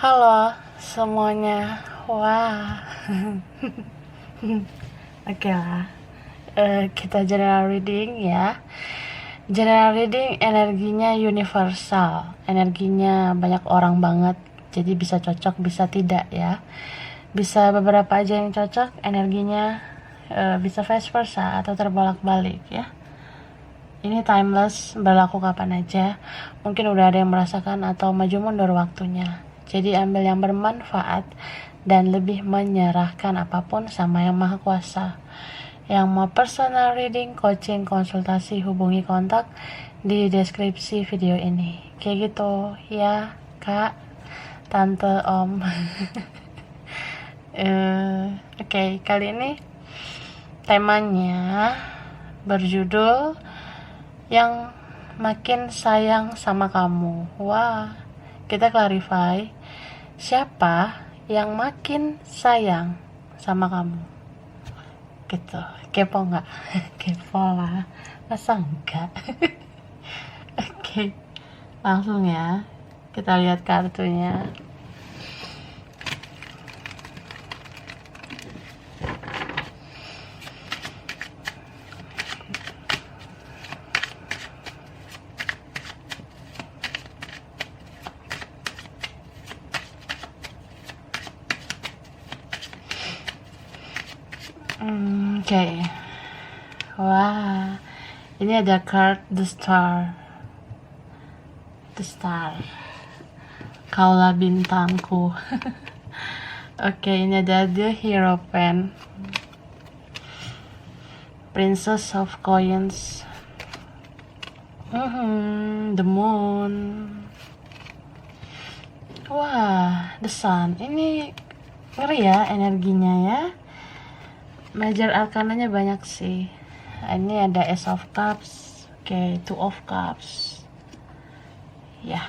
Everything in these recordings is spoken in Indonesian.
Halo semuanya, wah, oke lah. Kita general reading ya. General reading energinya universal, energinya banyak orang banget, jadi bisa cocok, bisa tidak ya. Bisa beberapa aja yang cocok, energinya bisa vice versa atau terbolak-balik ya. Ini timeless, berlaku kapan aja. Mungkin udah ada yang merasakan atau maju mundur waktunya. Jadi ambil yang bermanfaat dan lebih menyerahkan apapun sama yang maha kuasa. Yang mau personal reading, coaching, konsultasi, hubungi kontak di deskripsi video ini. Kayak gitu ya, kak, tante, om. Oke, kali ini temanya berjudul yang makin sayang sama kamu. Wah, kita clarify siapa yang makin sayang sama kamu gitu. Kepo nggak? Kepo lah, masa enggak? Oke, langsung ya, kita lihat kartunya. Oke. Wah, ini ada card the star. Kaulah bintangku. Oke, ini ada the Hierophant, Princess of Coins, the Moon. Wah, the Sun. Ini ngeri ya energinya ya. Major arkananya banyak sih. Ini ada Ace of Cups, oke, Two of Cups. Ya.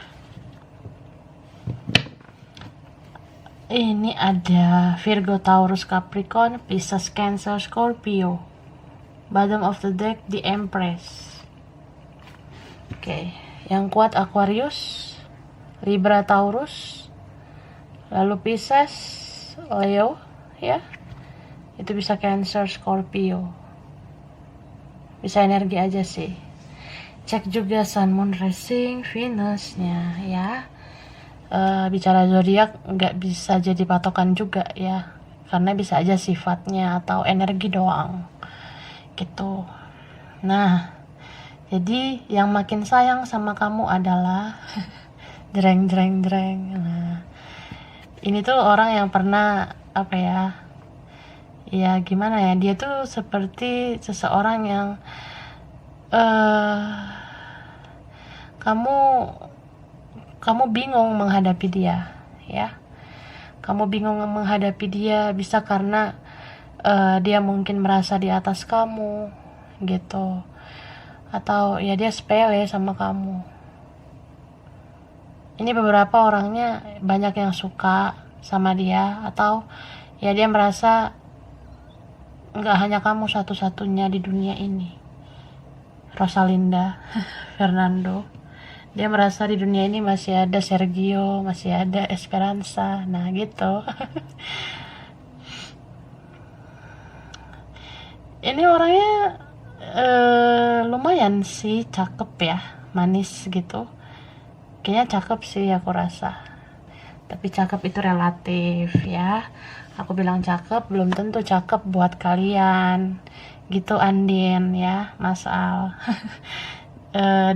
Ini ada Virgo, Taurus, Capricorn, Pisces, Cancer, Scorpio. Bottom of the deck, the Empress. Oke, yang kuat Aquarius, Libra, Taurus, lalu Pisces, Leo, ya. Itu bisa Cancer, Scorpio. Bisa energi aja sih. Cek juga Sun, Moon, Rising, Venus-nya ya. Bicara zodiak nggak bisa jadi patokan juga ya, karena bisa aja sifatnya atau energi doang gitu. Nah, jadi yang makin sayang sama kamu adalah dreng. Nah, ini tuh orang yang pernah apa ya gimana ya, dia tuh seperti seseorang yang kamu bingung menghadapi dia ya. Kamu bingung menghadapi dia, bisa karena dia mungkin merasa di atas kamu gitu, atau ya dia sepele sama kamu. Ini beberapa orangnya banyak yang suka sama dia, atau ya dia merasa nggak hanya kamu satu-satunya di dunia ini. Rosalinda, Fernando, dia merasa di dunia ini masih ada Sergio, masih ada Esperanza. Nah gitu. Ini orangnya lumayan sih, cakep ya, manis gitu. Kayaknya cakep sih aku rasa. Tapi cakep itu relatif ya. Aku bilang cakep, belum tentu cakep buat kalian. Gitu Andin ya, Mas Al.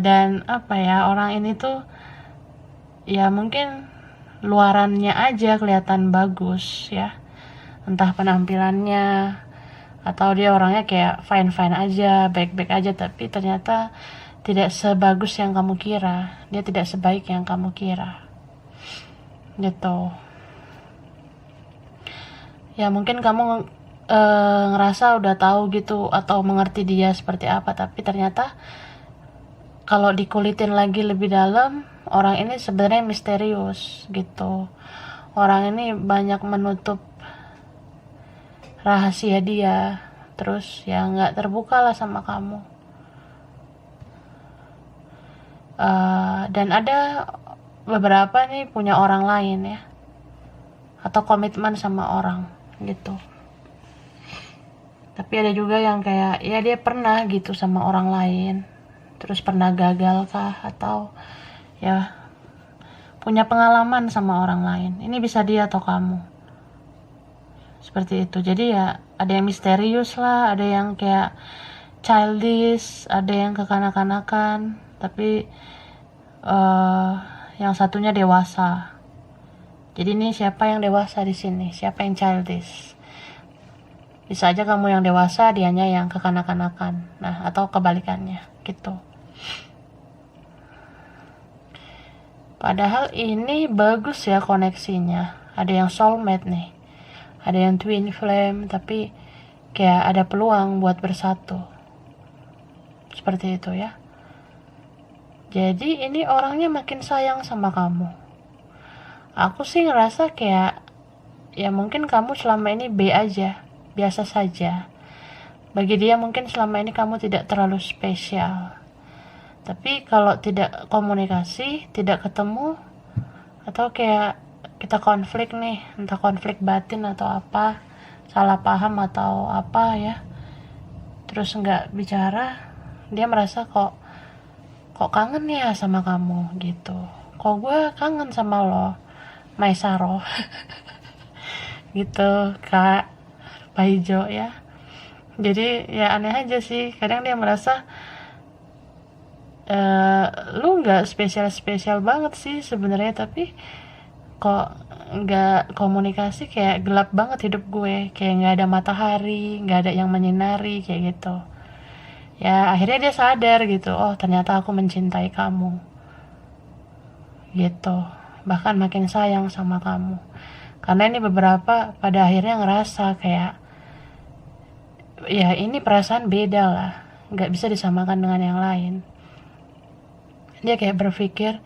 Dan apa ya, orang ini tuh ya mungkin luarannya aja kelihatan bagus ya. Entah penampilannya, atau dia orangnya kayak fine aja, baik aja, tapi ternyata tidak sebagus yang kamu kira. Dia tidak sebaik yang kamu kira gitu ya. Mungkin kamu ngerasa udah tahu gitu atau mengerti dia seperti apa, tapi ternyata kalau dikulitin lagi lebih dalam, orang ini sebenarnya misterius gitu. Orang ini banyak menutup rahasia dia, terus ya nggak terbuka lah sama kamu. Dan ada beberapa nih punya orang lain ya. atau komitmen sama orang gitu. Tapi ada juga yang kayak ya dia pernah gitu sama orang lain, terus pernah gagal kah, atau ya punya pengalaman sama orang lain. Ini bisa dia atau kamu, seperti itu. Jadi ya ada yang misterius lah, ada yang kayak childish, ada yang kekanak-kanakan, tapi yang satunya dewasa. Jadi ini siapa yang dewasa di sini, siapa yang childish? Bisa aja kamu yang dewasa, dianya yang kekanak-kanakan. Nah, atau kebalikannya gitu. Padahal ini bagus ya koneksinya. Ada yang soulmate nih, ada yang twin flame, tapi kayak ada peluang buat bersatu. Seperti itu ya. Jadi ini orangnya makin sayang sama kamu. Aku sih ngerasa kayak ya mungkin kamu selama ini B aja, biasa saja. Bagi dia mungkin selama ini kamu tidak terlalu spesial. Tapi kalau tidak komunikasi, tidak ketemu, atau kayak kita konflik nih, entah konflik batin atau apa, salah paham atau apa ya, terus nggak bicara, dia merasa kok kangen ya sama kamu gitu. Kok gue kangen sama lo, Maisaro. Gitu Kak Paijo ya. Jadi ya aneh aja sih, kadang dia merasa lu nggak spesial banget sih sebenarnya, tapi kok nggak komunikasi, kayak gelap banget hidup gue, kayak nggak ada matahari, nggak ada yang menyinari kayak gitu. Ya akhirnya dia sadar gitu, oh ternyata aku mencintai kamu gitu, bahkan makin sayang sama kamu. Karena ini beberapa pada akhirnya ngerasa kayak ya ini perasaan beda lah, nggak bisa disamakan dengan yang lain. Dia kayak berpikir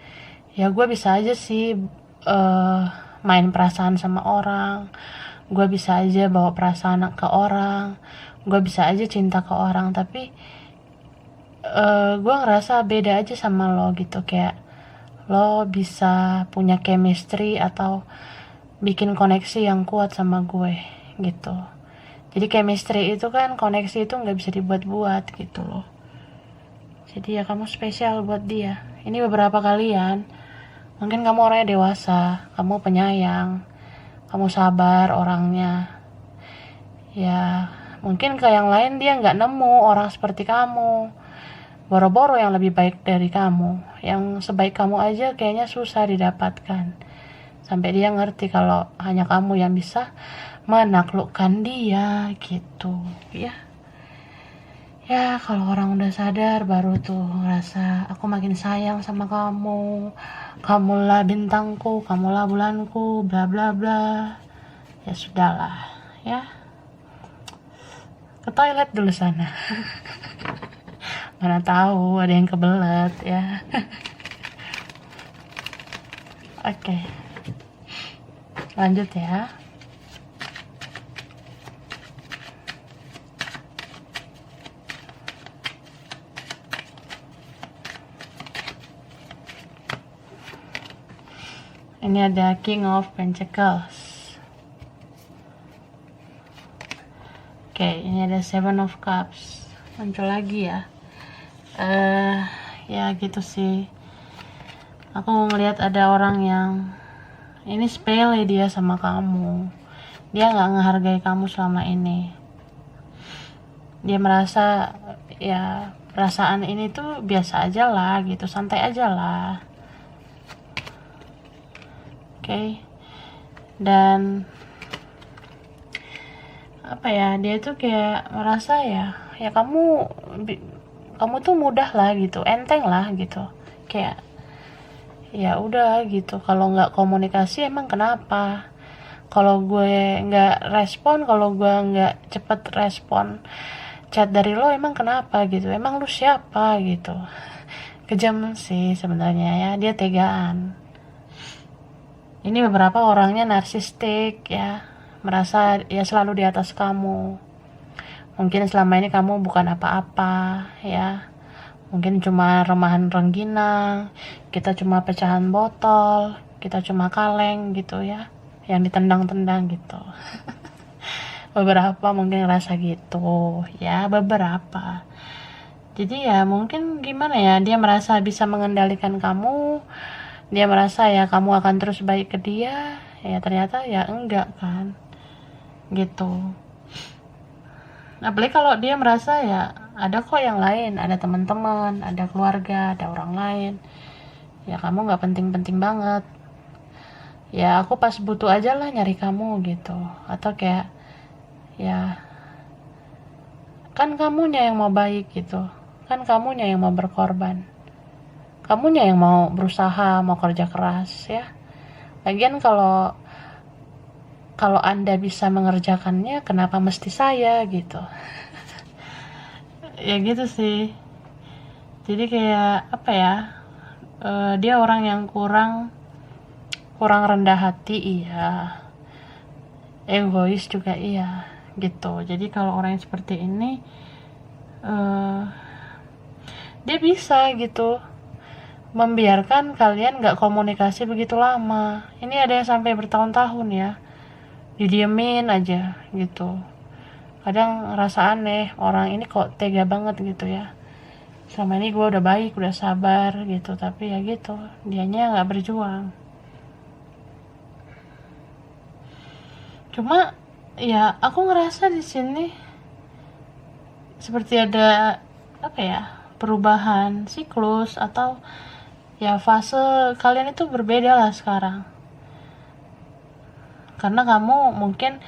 ya gue bisa aja sih main perasaan sama orang, gue bisa aja bawa perasaan ke orang, gue bisa aja cinta ke orang, tapi gue ngerasa beda aja sama lo gitu. Kayak lo bisa punya chemistry atau bikin koneksi yang kuat sama gue gitu. Jadi chemistry itu kan, koneksi itu nggak bisa dibuat-buat gitu loh. Jadi ya kamu spesial buat dia. Ini beberapa kalian, mungkin kamu orangnya dewasa, kamu penyayang, kamu sabar orangnya. Ya mungkin ke yang lain dia nggak nemu orang seperti kamu, boro-boro yang lebih baik dari kamu, yang sebaik kamu aja kayaknya susah didapatkan. Sampai dia ngerti kalau hanya kamu yang bisa menaklukkan dia gitu ya. Ya kalau orang udah sadar baru tuh ngerasa aku makin sayang sama kamu, kamulah bintangku, kamulah bulanku, bla bla bla. Ya sudahlah ya, ke toilet dulu sana. Mana tahu ada yang kebelet ya. Oke, lanjut ya. Ini ada King of Pentacles. Oke, ini ada Seven of Cups. Muncul lagi ya. Ya gitu sih. Aku ngelihat ada orang yang ini sepele dia sama kamu. Dia nggak menghargai kamu selama ini. Dia merasa ya perasaan ini tuh biasa aja lah gitu, santai aja lah. Oke. Dan apa ya, dia tuh kayak merasa ya kamu tuh mudah lah gitu, enteng lah gitu, kayak ya udah gitu. Kalau nggak komunikasi emang kenapa, kalau gue nggak respon, kalau gue nggak cepet respon chat dari lo emang kenapa gitu, emang lu siapa gitu. Kejam sih sebenarnya ya, dia tegaan. Ini beberapa orangnya narsistik ya, merasa ya selalu di atas kamu. Mungkin selama ini kamu bukan apa-apa ya, mungkin cuma remahan rengginang, kita cuma pecahan botol, kita cuma kaleng gitu ya. yang ditendang-tendang gitu. Beberapa mungkin ngerasa gitu ya, beberapa. Jadi ya mungkin gimana ya, dia merasa bisa mengendalikan kamu, dia merasa ya kamu akan terus baik ke dia, ya ternyata ya enggak kan, gitu. Apalagi kalau dia merasa ya ada kok yang lain, ada teman-teman, ada keluarga, ada orang lain, ya kamu nggak penting-penting banget, ya aku pas butuh aja lah nyari kamu gitu. Atau kayak ya kan kamunya yang mau baik gitu, kan kamunya yang mau berkorban, kamunya yang mau berusaha, mau kerja keras ya. Lagian kalau kalau Anda bisa mengerjakannya, kenapa mesti saya gitu. Ya gitu sih. Jadi kayak apa ya, dia orang yang kurang kurang rendah hati, iya, egois juga iya gitu. Jadi kalau orang yang seperti ini, eh, dia bisa gitu membiarkan kalian gak komunikasi begitu lama. Ini ada yang sampai bertahun-tahun ya, didiemin aja gitu. Kadang ngerasa aneh, orang ini kok tega banget gitu ya. Selama ini gue udah baik, udah sabar gitu, tapi ya gitu, dianya gak berjuang. Cuma ya aku ngerasa di sini seperti ada apa ya, perubahan siklus atau ya fase kalian itu berbeda lah sekarang. Karena kamu mungkin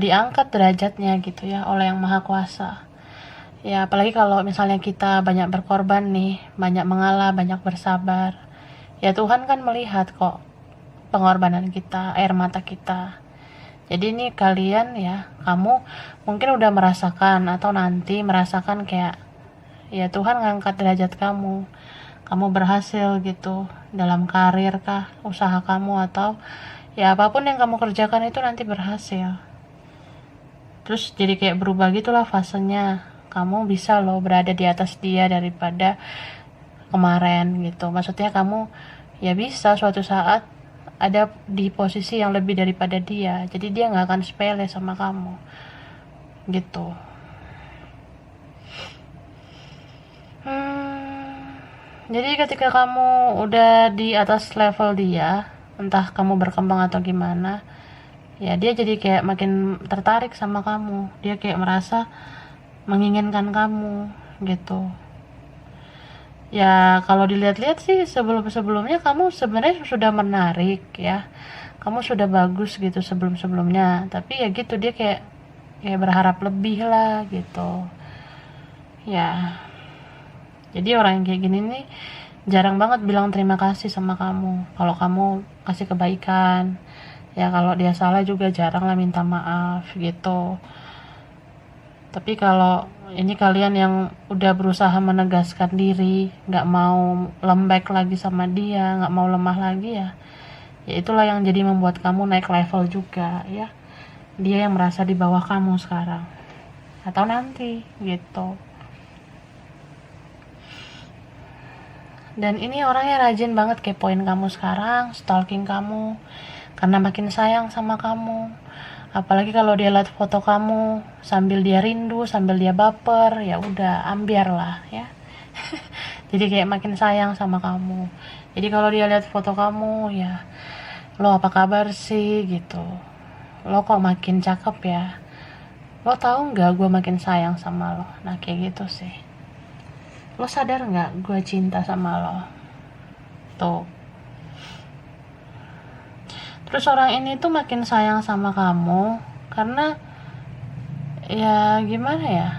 diangkat derajatnya gitu ya oleh Yang Maha Kuasa. Ya apalagi kalau misalnya kita banyak berkorban nih, banyak mengalah, banyak bersabar. Ya Tuhan kan melihat kok pengorbanan kita, air mata kita. Jadi ini kalian ya, kamu mungkin udah merasakan atau nanti merasakan kayak ya Tuhan ngangkat derajat kamu. Kamu berhasil gitu dalam karir kah, usaha kamu, atau ya apapun yang kamu kerjakan itu nanti berhasil. Terus jadi kayak berubah gitulah fasenya. Kamu bisa loh berada di atas dia daripada kemarin gitu. Maksudnya kamu ya bisa suatu saat ada di posisi yang lebih daripada dia. Jadi dia gak akan sepele sama kamu gitu. Jadi ketika kamu udah di atas level dia, entah kamu berkembang atau gimana, ya dia jadi kayak makin tertarik sama kamu. Dia kayak merasa menginginkan kamu gitu. Ya kalau dilihat-lihat sih sebelum-sebelumnya kamu sebenarnya sudah menarik ya, kamu sudah bagus gitu sebelum-sebelumnya, tapi ya gitu dia kayak berharap lebih lah gitu ya. Jadi orang yang kayak gini nih jarang banget bilang terima kasih sama kamu kalau kamu kasih kebaikan ya. Kalau dia salah juga jarang lah minta maaf gitu. Tapi kalau ini kalian yang udah berusaha menegaskan diri, gak mau lembek lagi sama dia, gak mau lemah lagi ya itulah yang jadi membuat kamu naik level juga ya. Dia yang merasa di bawah kamu sekarang atau nanti gitu. Dan ini orangnya rajin banget kepoin kamu sekarang, stalking kamu karena makin sayang sama kamu. Apalagi kalau dia lihat foto kamu sambil dia rindu, sambil dia baper, ya udah ambiar lah ya. Jadi kayak makin sayang sama kamu. Jadi kalau dia lihat foto kamu ya, lo apa kabar sih gitu, lo kok makin cakep ya, lo tahu nggak gue makin sayang sama lo. Nah kayak gitu sih. Lo sadar nggak gue cinta sama lo tuh. Terus orang ini tuh makin sayang sama kamu karena ya gimana ya,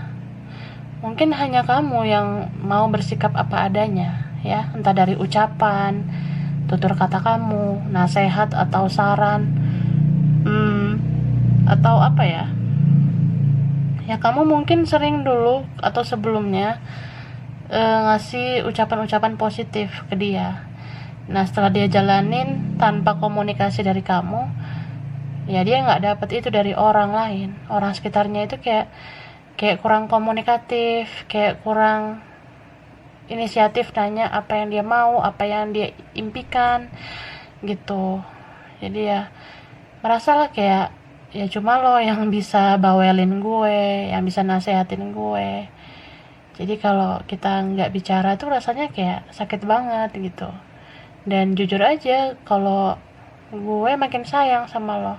mungkin hanya kamu yang mau bersikap apa adanya ya, entah dari ucapan, tutur kata kamu, nasihat atau saran, atau apa ya, ya kamu mungkin sering dulu atau sebelumnya ngasih ucapan-ucapan positif ke dia. Nah setelah dia jalanin tanpa komunikasi dari kamu, ya dia nggak dapet itu dari orang lain, orang sekitarnya itu kayak kurang komunikatif, kayak kurang inisiatif nanya apa yang dia mau, apa yang dia impikan gitu. Jadi ya merasa lah kayak ya cuma lo yang bisa bawelin gue, yang bisa nasehatin gue. Jadi kalau kita nggak bicara tuh rasanya kayak sakit banget gitu. Dan jujur aja kalau gue makin sayang sama lo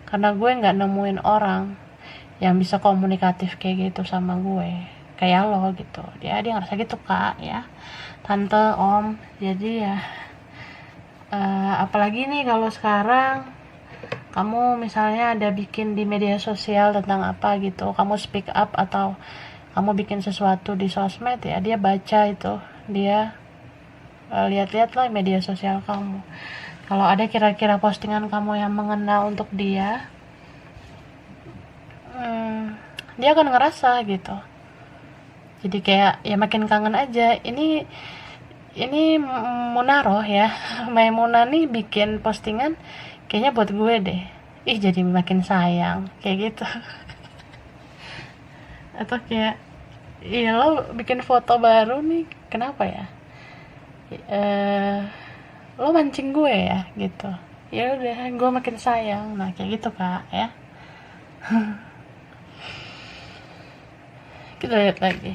karena gue nggak nemuin orang yang bisa komunikatif kayak gitu sama gue kayak lo gitu. Dia ngerasa gitu kak ya, tante, om. Jadi ya apalagi nih kalau sekarang kamu misalnya ada bikin di media sosial tentang apa gitu, kamu speak up atau kamu bikin sesuatu di sosmed ya, dia baca itu, dia lihat-lihat lah media sosial kamu. Kalau ada kira-kira postingan kamu yang mengena untuk dia, dia akan ngerasa gitu. Jadi kayak ya makin kangen aja. Ini Munaroh ya, Maimunah nih bikin postingan kayaknya buat gue deh. Ih, jadi makin sayang kayak gitu. Atau kayak iya lo bikin foto baru nih, kenapa ya? Lo mancing gue ya gitu. Ya udah, gue makin sayang. Nah kayak gitu kak ya. Kita lihat lagi.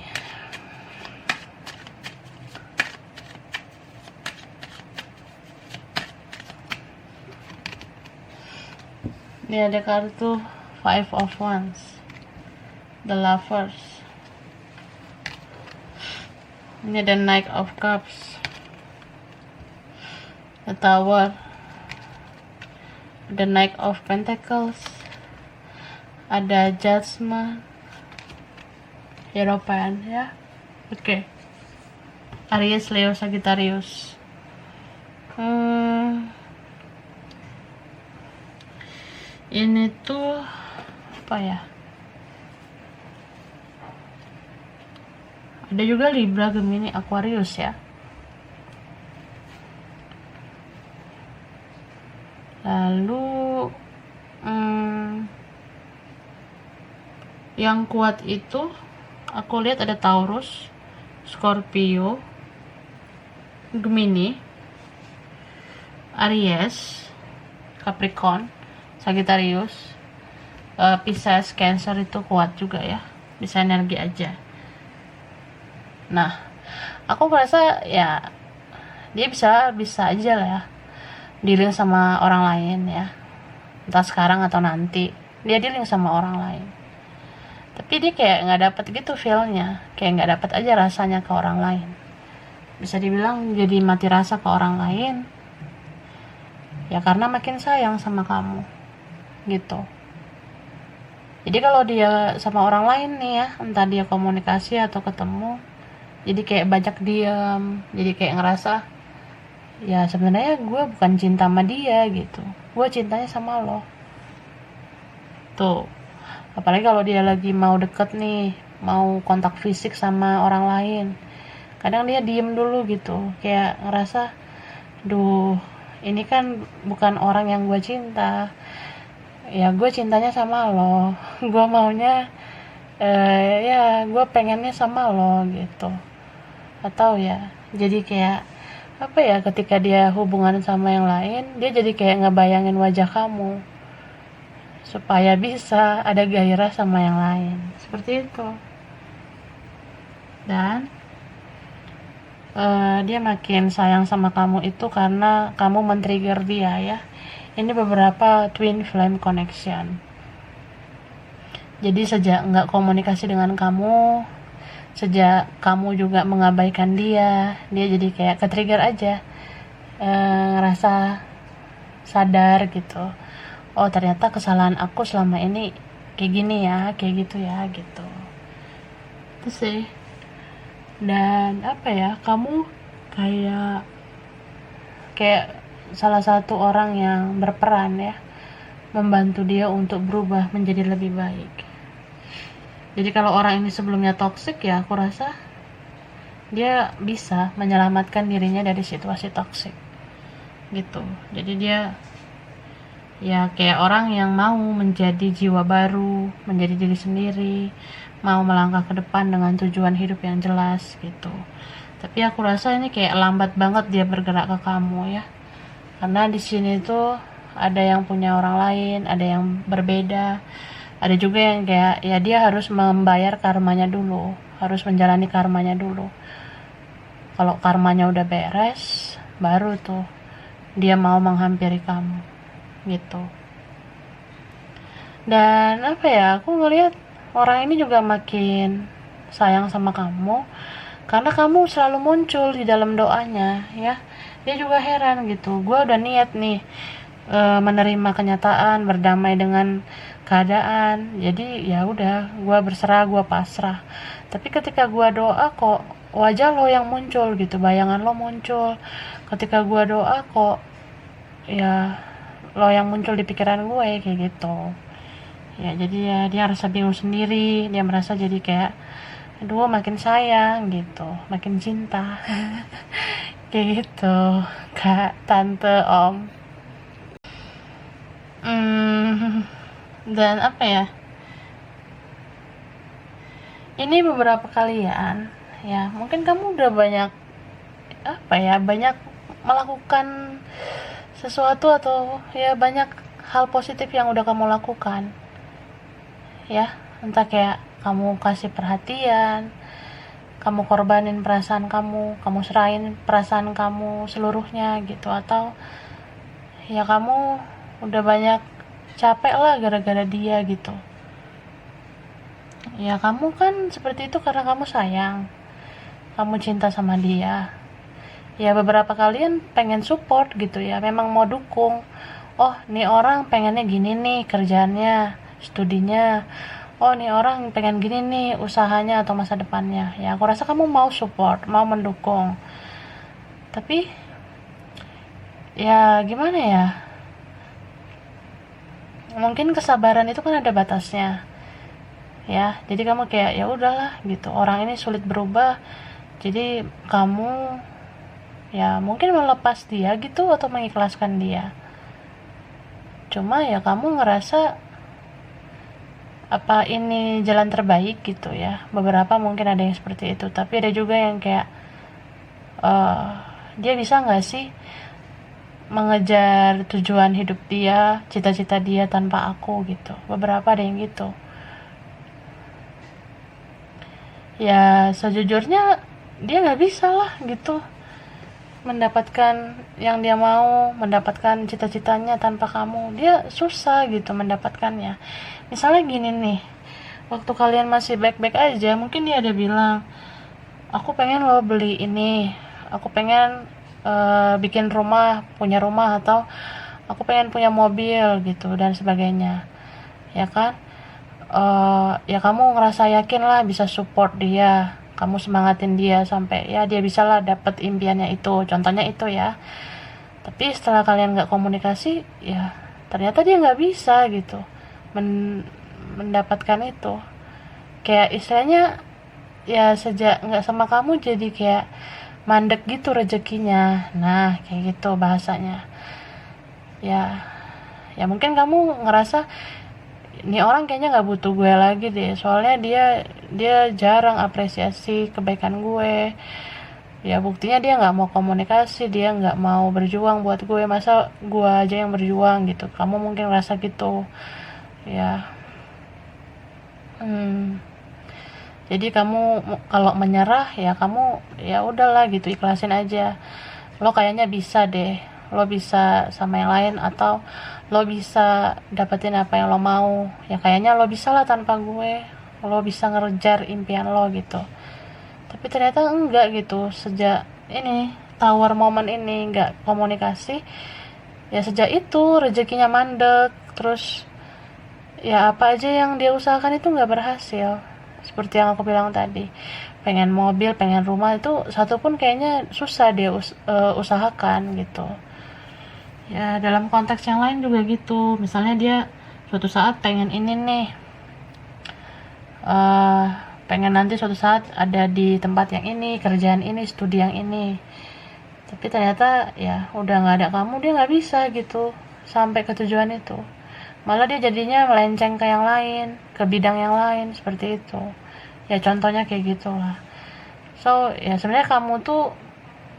Ini ada kartu Five of Wands, The Lovers. Ini ada Knight of Cups, The Tower, The Knight of Pentacles, ada Judgment, Hierophant ya. Oke. Aries, Leo, Sagittarius. Ini tuh apa ya? Ada juga Libra, Gemini, Aquarius ya. Lalu yang kuat itu aku lihat ada Taurus, Scorpio, Gemini, Aries, Capricorn, Sagittarius, Pisces, Cancer itu kuat juga ya, bisa energi aja. Nah, aku merasa ya dia bisa aja lah ya dealing sama orang lain ya, entah sekarang atau nanti dia dealing sama orang lain. Tapi dia kayak nggak dapet gitu feelnya, kayak nggak dapet aja rasanya ke orang lain. Bisa dibilang jadi mati rasa ke orang lain ya karena makin sayang sama kamu gitu. Jadi kalau dia sama orang lain nih ya, entah dia komunikasi atau ketemu, jadi kayak banyak diam, jadi kayak ngerasa ya sebenarnya gue bukan cinta sama dia gitu, gue cintanya sama lo tuh. Apalagi kalau dia lagi mau deket nih, mau kontak fisik sama orang lain, kadang dia diem dulu gitu, kayak ngerasa duh ini kan bukan orang yang gue cinta ya, gue cintanya sama lo, gue maunya ya gue pengennya sama lo gitu. Atau ya jadi kayak apa ya, ketika dia hubungan sama yang lain, dia jadi kayak ngebayangin wajah kamu supaya bisa ada gairah sama yang lain, seperti itu. Dan dia makin sayang sama kamu itu karena kamu men-trigger dia ya. Ini beberapa twin flame connection. Jadi sejak nggak komunikasi dengan kamu, sejak kamu juga mengabaikan dia jadi kayak ke-trigger aja, ngerasa sadar gitu, oh ternyata kesalahan aku selama ini kayak gini ya, kayak gitu ya gitu. Itu sih. Dan apa ya, kamu kayak salah satu orang yang berperan ya, membantu dia untuk berubah menjadi lebih baik. Jadi kalau orang ini sebelumnya toksik ya, aku rasa dia bisa menyelamatkan dirinya dari situasi toksik gitu. Jadi dia ya kayak orang yang mau menjadi jiwa baru, menjadi diri sendiri, mau melangkah ke depan dengan tujuan hidup yang jelas gitu. Tapi aku rasa ini kayak lambat banget dia bergerak ke kamu ya, karena di sini tuh ada yang punya orang lain, ada yang berbeda, ada juga yang kayak ya dia harus membayar karmanya dulu, harus menjalani karmanya dulu. Kalau karmanya udah beres, baru tuh dia mau menghampiri kamu gitu. Dan apa ya, aku ngelihat orang ini juga makin sayang sama kamu karena kamu selalu muncul di dalam doanya ya. Dia juga heran gitu, gue udah niat nih menerima kenyataan, berdamai dengan keadaan, jadi ya udah gue berserah, gue pasrah. Tapi ketika gue doa kok wajah lo yang muncul gitu, bayangan lo muncul. Ketika gue doa kok ya lo yang muncul di pikiran gue kayak gitu ya. Jadi ya dia rasa bingung sendiri, dia merasa jadi kayak aduh makin sayang gitu, makin cinta kayak gitu kak, tante, om. Dan apa ya, ini beberapa kalian ya mungkin kamu udah banyak apa ya, banyak melakukan sesuatu atau ya banyak hal positif yang udah kamu lakukan ya, entah kayak kamu kasih perhatian, kamu korbanin perasaan kamu serahin perasaan kamu seluruhnya gitu, atau ya kamu udah banyak capek lah gara-gara dia gitu. Ya kamu kan seperti itu karena kamu sayang, kamu cinta sama dia. Ya beberapa kalian pengen support gitu ya, memang mau dukung. Oh nih orang pengennya gini nih kerjaannya, studinya. Oh nih orang pengen gini nih usahanya atau masa depannya. Ya aku rasa kamu mau support, mau mendukung. Tapi ya gimana ya, mungkin kesabaran itu kan ada batasnya ya. Jadi kamu kayak ya udahlah gitu, orang ini sulit berubah, jadi kamu ya mungkin melepas dia gitu atau mengikhlaskan dia. Cuma ya kamu ngerasa apa ini jalan terbaik gitu ya. Beberapa mungkin ada yang seperti itu, tapi ada juga yang kayak dia bisa nggak sih mengejar tujuan hidup dia, cita-cita dia tanpa aku gitu. Beberapa ada yang gitu ya. Sejujurnya dia nggak bisa lah gitu mendapatkan yang dia mau, mendapatkan cita-citanya tanpa kamu. Dia susah gitu mendapatkannya. Misalnya gini nih, waktu kalian masih baik-baik aja, mungkin dia ada bilang, aku pengen lo beli ini, aku pengen bikin rumah, punya rumah, atau aku pengen punya mobil gitu dan sebagainya ya kan. Ya kamu ngerasa yakin lah bisa support dia, kamu semangatin dia sampai ya dia bisa lah dapet impiannya itu, contohnya itu ya. Tapi setelah kalian gak komunikasi ya ternyata dia gak bisa gitu mendapatkan itu. Kayak istilahnya ya sejak gak sama kamu jadi kayak mandek gitu rezekinya. Nah kayak gitu bahasanya ya. Ya mungkin kamu ngerasa ini orang kayaknya nggak butuh gue lagi deh, soalnya dia jarang apresiasi kebaikan gue. Ya buktinya dia nggak mau komunikasi, dia nggak mau berjuang buat gue, masa gue aja yang berjuang gitu. Kamu mungkin ngerasa gitu ya. Jadi kamu kalau menyerah ya kamu ya udahlah gitu, ikhlasin aja. Lo kayaknya bisa deh, lo bisa sama yang lain, atau lo bisa dapetin apa yang lo mau. Ya kayaknya lo bisa lah tanpa gue, lo bisa ngejar impian lo gitu. Tapi ternyata enggak gitu. Sejak ini tawar momen ini nggak komunikasi, ya sejak itu rezekinya mandek. Terus ya apa aja yang dia usahakan itu nggak berhasil. Seperti yang aku bilang tadi, pengen mobil, pengen rumah, itu satu pun kayaknya susah dia usahakan gitu ya. Dalam konteks yang lain juga gitu, misalnya dia suatu saat pengen ini nih, pengen nanti suatu saat ada di tempat yang ini, kerjaan ini, studi yang ini, tapi ternyata ya udah nggak ada kamu, dia nggak bisa gitu sampai ke tujuan itu. Malah dia jadinya melenceng ke yang lain, ke bidang yang lain, seperti itu ya. Contohnya kayak gitulah. So ya sebenarnya kamu tuh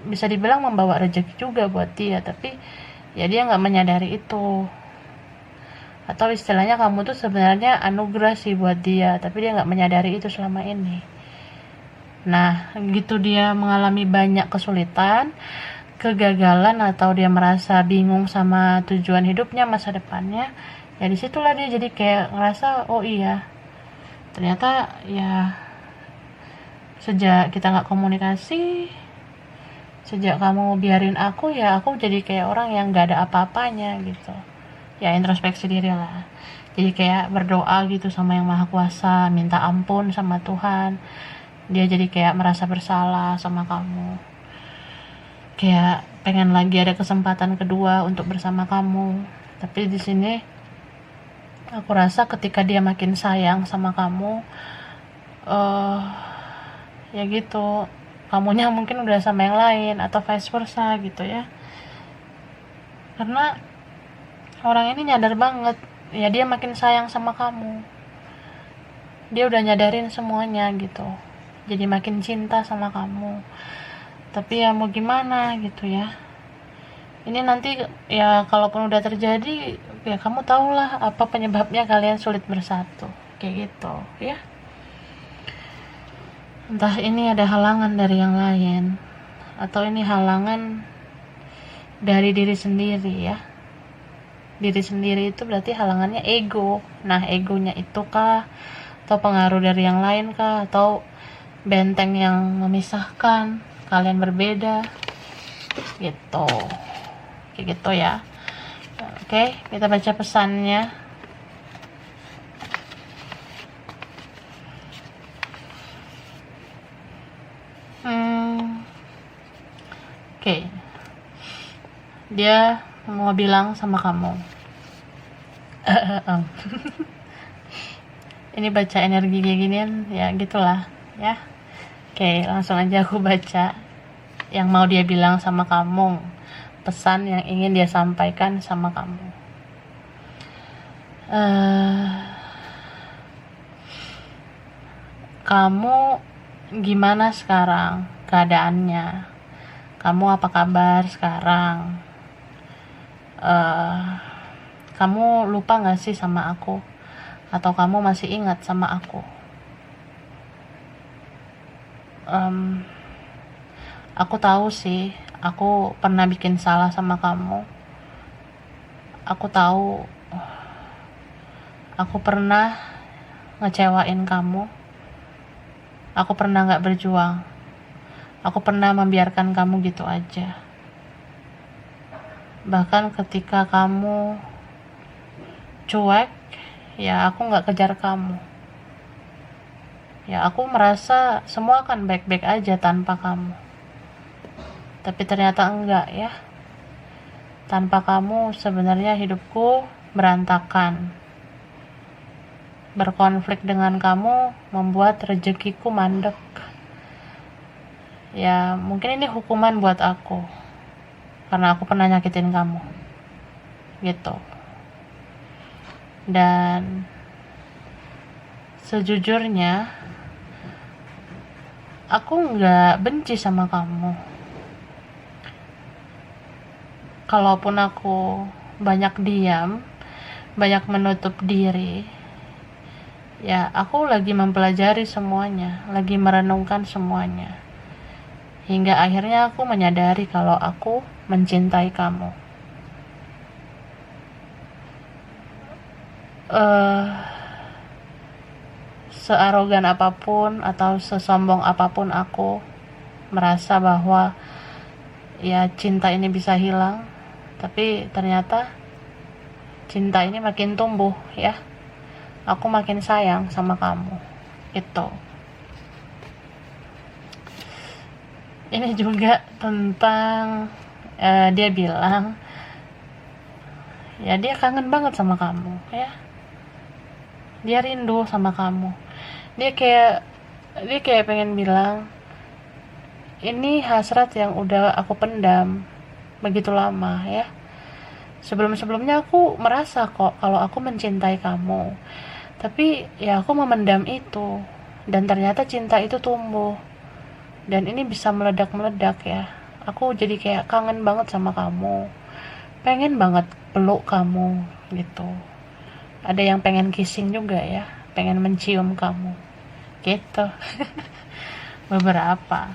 bisa dibilang membawa rezeki juga buat dia, tapi ya dia nggak menyadari itu. Atau istilahnya kamu tuh sebenarnya anugerah sih buat dia, tapi dia nggak menyadari itu selama ini. Nah, gitu dia mengalami banyak kesulitan, kegagalan, atau dia merasa bingung sama tujuan hidupnya, masa depannya, ya disitulah dia jadi kayak ngerasa, oh iya, ternyata ya sejak kita nggak komunikasi, sejak kamu biarin aku, ya aku jadi kayak orang yang nggak ada apa-apanya gitu. Ya introspeksi diri lah, jadi kayak berdoa gitu sama yang maha kuasa, minta ampun sama Tuhan. Dia jadi kayak merasa bersalah sama kamu, kayak pengen lagi ada kesempatan kedua untuk bersama kamu. Tapi di sini aku rasa ketika dia makin sayang sama kamu, ya gitu, kamunya mungkin udah sama yang lain atau vice versa gitu ya. Karena orang ini nyadar banget, ya dia makin sayang sama kamu, dia udah nyadarin semuanya gitu, jadi makin cinta sama kamu. Tapi ya mau gimana gitu ya, ini nanti ya kalaupun udah terjadi, ya kamu tahulah apa penyebabnya kalian sulit bersatu kayak gitu ya. Entah ini ada halangan dari yang lain, atau ini halangan dari diri sendiri ya. Diri sendiri itu berarti halangannya ego. Nah, egonya itu kah, atau pengaruh dari yang lain kah, atau benteng yang memisahkan kalian berbeda gitu, kayak gitu ya. Oke, kita baca pesannya. Oke, dia mau bilang sama kamu, ini baca energi kayak ginian ya gitulah ya. Oke, langsung aja aku baca yang mau dia bilang sama kamu, pesan yang ingin dia sampaikan sama kamu. Kamu gimana sekarang keadaannya? Kamu apa kabar sekarang? Kamu lupa gak sih sama aku? Atau kamu masih ingat sama aku? Aku tahu sih, aku pernah bikin salah sama kamu. Aku tahu, aku pernah ngecewain kamu. Aku pernah gak berjuang. Aku pernah membiarkan kamu gitu aja. Bahkan ketika kamu cuek, ya aku gak kejar kamu. Ya aku merasa semua akan baik-baik aja tanpa kamu. Tapi ternyata enggak ya. Tanpa kamu sebenarnya hidupku berantakan. Berkonflik dengan kamu membuat rezekiku mandek. Ya mungkin ini hukuman buat aku, karena aku pernah nyakitin kamu gitu. Dan sejujurnya aku nggak benci sama kamu. Kalaupun aku banyak diam, banyak menutup diri, ya aku lagi mempelajari semuanya, lagi merenungkan semuanya, hingga akhirnya aku menyadari kalau aku mencintai kamu. Searogan apapun atau sesombong apapun aku merasa bahwa ya cinta ini bisa hilang, tapi ternyata cinta ini makin tumbuh ya. Aku makin sayang sama kamu gitu. Ini juga tentang dia bilang ya dia kangen banget sama kamu ya. Dia rindu sama kamu. Dia kayak pengen bilang, ini hasrat yang udah aku pendam begitu lama ya. Sebelumnya aku merasa kok kalau aku mencintai kamu, tapi ya aku memendam itu, dan ternyata cinta itu tumbuh, dan ini bisa meledak-meledak ya. Aku jadi kayak kangen banget sama kamu, pengen banget peluk kamu gitu. Ada yang pengen kissing juga ya, pengen mencium kamu gitu. Beberapa.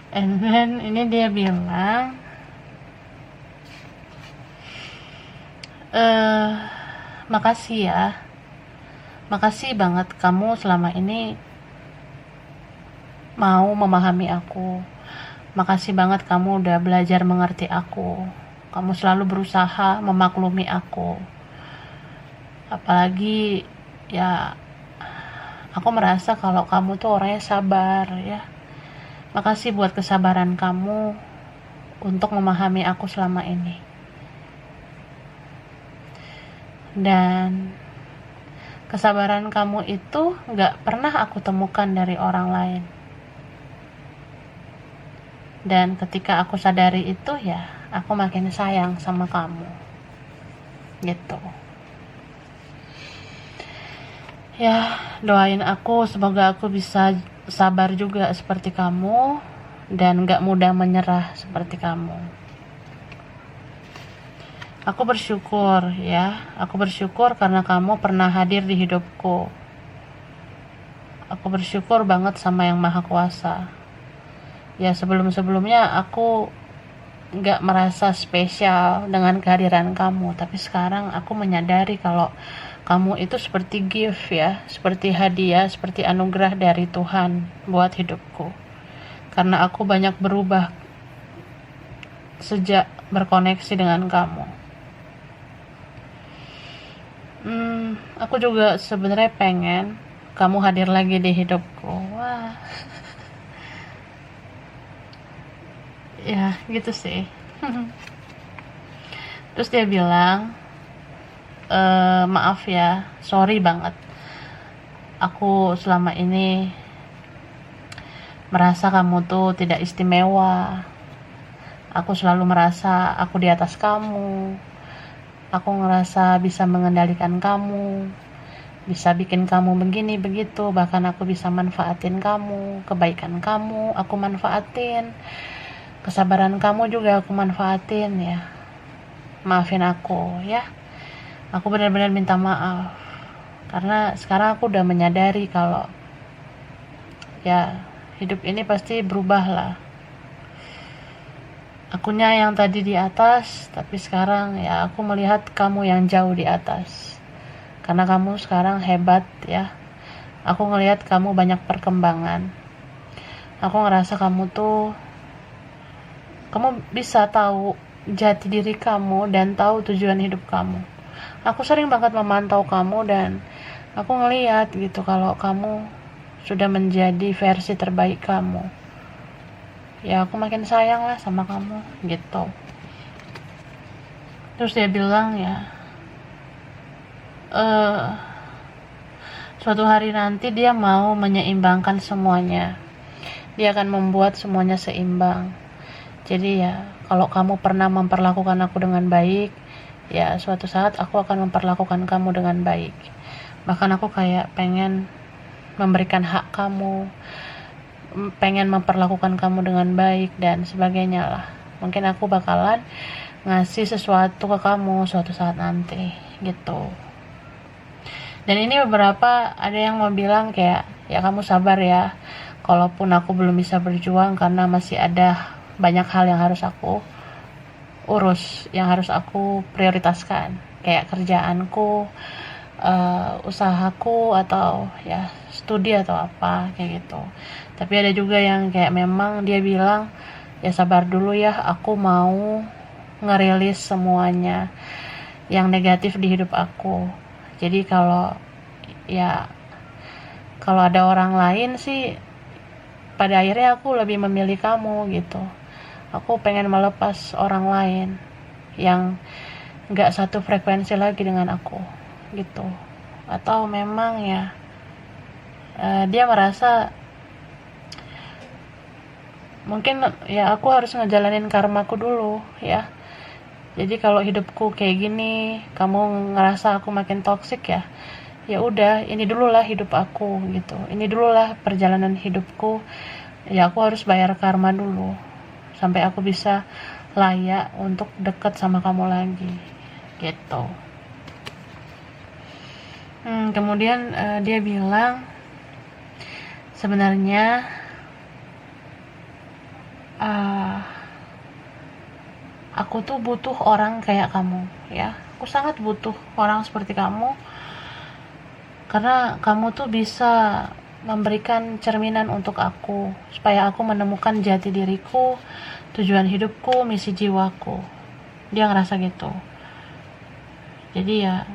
And then ini dia bilang, makasih ya, makasih banget kamu selama ini mau memahami aku. Makasih banget kamu udah belajar mengerti aku. Kamu selalu berusaha memaklumi aku. Apalagi ya, aku merasa kalau kamu tuh orangnya sabar ya. Makasih buat kesabaran kamu untuk memahami aku selama ini. Dan kesabaran kamu itu gak pernah aku temukan dari orang lain. Dan ketika aku sadari itu ya, aku makin sayang sama kamu gitu. Ya, doain aku semoga aku bisa sabar juga seperti kamu dan gak mudah menyerah seperti kamu. Aku bersyukur ya, aku bersyukur karena kamu pernah hadir di hidupku. Aku bersyukur banget sama Yang Maha Kuasa. Ya, sebelum-sebelumnya aku gak merasa spesial dengan kehadiran kamu, tapi sekarang aku menyadari kalau kamu itu seperti gift ya, seperti hadiah, seperti anugerah dari Tuhan buat hidupku. Karena aku banyak berubah sejak berkoneksi dengan kamu. Aku juga sebenarnya pengen kamu hadir lagi di hidupku. Wah. Ya, gitu sih. Terus dia bilang, maaf ya, sorry banget. Aku selama ini merasa kamu tuh tidak istimewa. Aku selalu merasa aku di atas kamu. Aku ngerasa bisa mengendalikan kamu, bisa bikin kamu begini begitu, bahkan aku bisa manfaatin kamu, kebaikan kamu aku manfaatin, kesabaran kamu juga aku manfaatin ya. Maafin aku ya. Aku benar-benar minta maaf. Karena sekarang aku udah menyadari kalau ya, hidup ini pasti berubah lah. Akunya yang tadi di atas, tapi sekarang ya aku melihat kamu yang jauh di atas. Karena kamu sekarang hebat ya. Aku ngelihat kamu banyak perkembangan. Aku ngerasa kamu bisa tahu jati diri kamu dan tahu tujuan hidup kamu. Aku sering banget memantau kamu dan aku ngelihat gitu kalau kamu sudah menjadi versi terbaik kamu. Ya, aku makin sayang lah sama kamu gitu. Terus dia bilang ya, suatu hari nanti dia mau menyeimbangkan semuanya. Dia akan membuat semuanya seimbang. Jadi ya, kalau kamu pernah memperlakukan aku dengan baik, ya suatu saat aku akan memperlakukan kamu dengan baik. Bahkan aku kayak pengen memberikan hak kamu, pengen memperlakukan kamu dengan baik dan sebagainya lah. Mungkin aku bakalan ngasih sesuatu ke kamu suatu saat nanti gitu. Dan ini beberapa ada yang mau bilang kayak, ya kamu sabar ya, kalaupun aku belum bisa berjuang karena masih ada banyak hal yang harus aku urus, yang harus aku prioritaskan, kayak kerjaanku, usahaku, atau ya studi atau apa kayak gitu. Tapi ada juga yang kayak memang dia bilang, ya sabar dulu ya, aku mau ngerilis semuanya yang negatif di hidup aku. Jadi kalau ada orang lain sih, pada akhirnya aku lebih memilih kamu gitu. Aku pengen melepas orang lain yang gak satu frekuensi lagi dengan aku gitu. Atau memang ya, dia merasa mungkin ya aku harus ngejalanin karmaku dulu ya. Jadi kalau hidupku kayak gini, kamu ngerasa aku makin toksik ya, ya udah, ini dulu lah hidup aku gitu, ini dulu lah perjalanan hidupku. Ya aku harus bayar karma dulu sampai aku bisa layak untuk deket sama kamu lagi gitu. Kemudian dia bilang sebenarnya aku tuh butuh orang kayak kamu ya, aku sangat butuh orang seperti kamu karena kamu tuh bisa memberikan cerminan untuk aku supaya aku menemukan jati diriku, tujuan hidupku, misi jiwaku. Dia ngerasa gitu. Jadi ya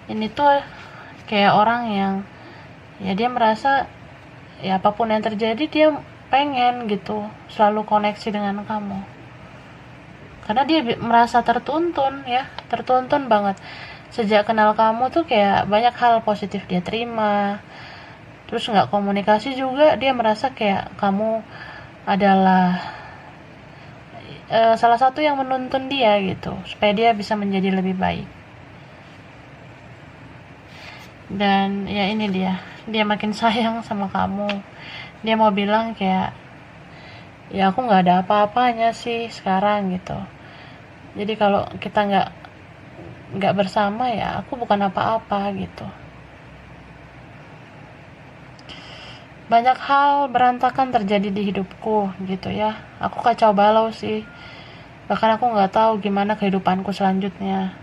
ini tuh kayak orang yang ya dia merasa ya apapun yang terjadi dia pengen gitu selalu koneksi dengan kamu karena dia merasa tertuntun banget sejak kenal kamu tuh. Kayak banyak hal positif dia terima, terus nggak komunikasi juga dia merasa kayak kamu adalah salah satu yang menuntun dia gitu supaya dia bisa menjadi lebih baik. Dan ya ini dia makin sayang sama kamu. Dia mau bilang kayak ya aku nggak ada apa-apanya sih sekarang gitu, jadi kalau kita nggak bersama ya aku bukan apa-apa gitu. Banyak hal berantakan terjadi di hidupku gitu ya, aku kacau balau sih, bahkan aku nggak tahu gimana kehidupanku selanjutnya.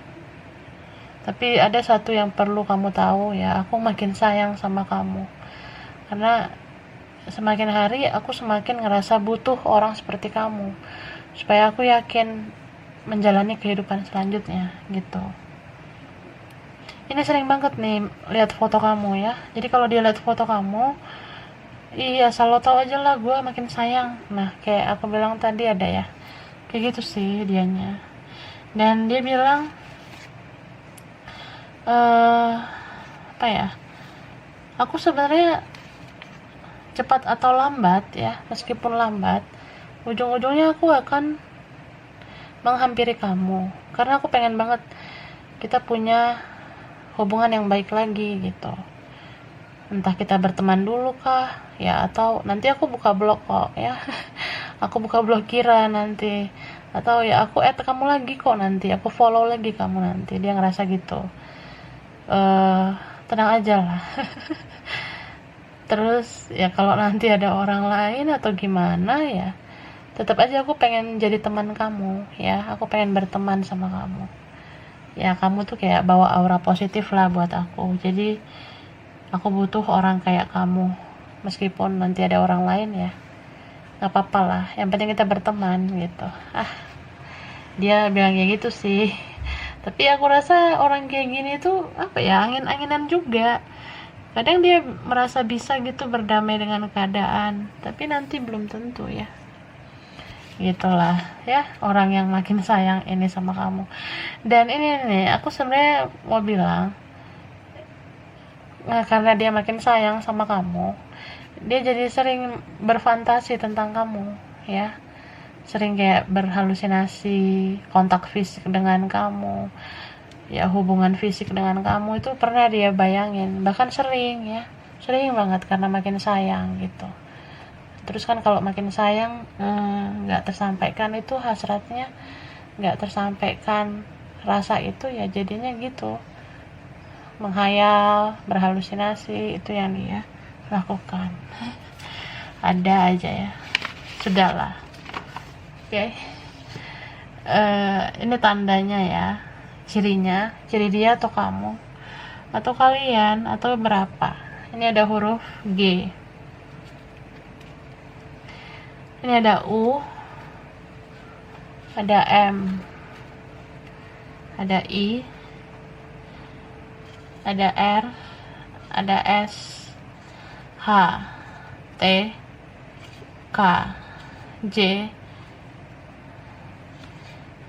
Tapi ada satu yang perlu kamu tahu ya, aku makin sayang sama kamu karena semakin hari aku semakin ngerasa butuh orang seperti kamu supaya aku yakin menjalani kehidupan selanjutnya gitu. Ini sering banget nih lihat foto kamu ya, jadi kalau dia lihat foto kamu iya selalu tahu aja lah gue makin sayang. Nah kayak aku bilang tadi ada ya kayak gitu sih dianya. Dan dia bilang apa ya, aku sebenarnya cepat atau lambat ya, meskipun lambat, ujung-ujungnya aku akan menghampiri kamu karena aku pengen banget kita punya hubungan yang baik lagi gitu. Entah kita berteman dulu kah ya, atau nanti aku buka blog kok ya aku buka blokiran nanti, atau ya aku add kamu lagi kok nanti, aku follow lagi kamu nanti. Dia ngerasa gitu. Tenang aja lah terus ya kalau nanti ada orang lain atau gimana ya tetap aja aku pengen jadi teman kamu ya, aku pengen berteman sama kamu ya. Kamu tuh kayak bawa aura positif lah buat aku, jadi aku butuh orang kayak kamu. Meskipun nanti ada orang lain ya nggak apa-apa lah, yang penting kita berteman gitu. Dia bilang kayak gitu sih, tapi aku rasa orang kayak gini tuh apa ya, angin-anginan juga. Kadang dia merasa bisa gitu berdamai dengan keadaan, tapi nanti belum tentu ya. Gitulah ya orang yang makin sayang ini sama kamu. Dan ini nih aku sebenarnya mau bilang, karena dia makin sayang sama kamu, dia jadi sering berfantasi tentang kamu ya, sering kayak berhalusinasi, kontak fisik dengan kamu ya, hubungan fisik dengan kamu itu pernah dia bayangin, bahkan sering banget karena makin sayang gitu. Terus kan kalau makin sayang nggak tersampaikan itu hasratnya, nggak tersampaikan rasa itu ya, jadinya gitu menghayal, berhalusinasi. Itu yang dia lakukan. Ada aja ya, sudahlah. Oke. Ini tandanya ya, cirinya, ciri dia atau kamu atau kalian atau berapa. Ini ada huruf G, ini ada U, ada M, ada I, ada R, ada S, H, T, K, J,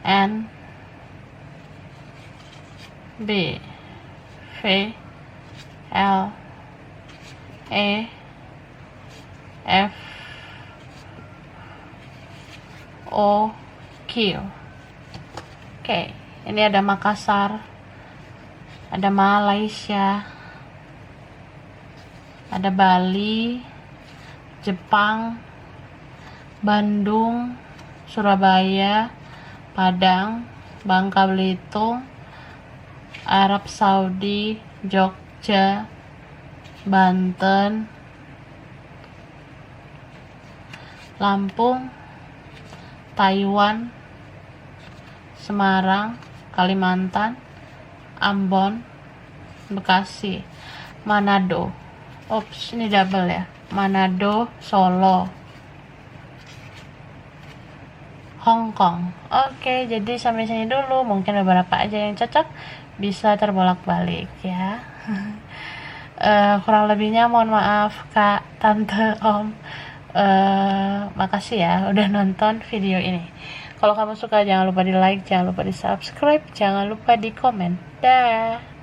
N, B, V, L, E, F, O, Q. Oke, ini ada Makassar, ada Malaysia, ada Bali, Jepang, Bandung, Surabaya, Padang, Bangka Belitung, Arab Saudi, Jogja, Banten, Lampung, Taiwan, Semarang, Kalimantan, Ambon, Bekasi, Manado. Ops, ini double ya. Manado, Solo, Hong Kong. Oke, jadi sampai sini dulu. Mungkin beberapa aja yang cocok, bisa terbolak-balik ya. Kurang lebihnya mohon maaf Kak, Tante, Om. Makasih ya udah nonton video ini. Kalau kamu suka jangan lupa di like, jangan lupa di subscribe, jangan lupa di komen. Dah.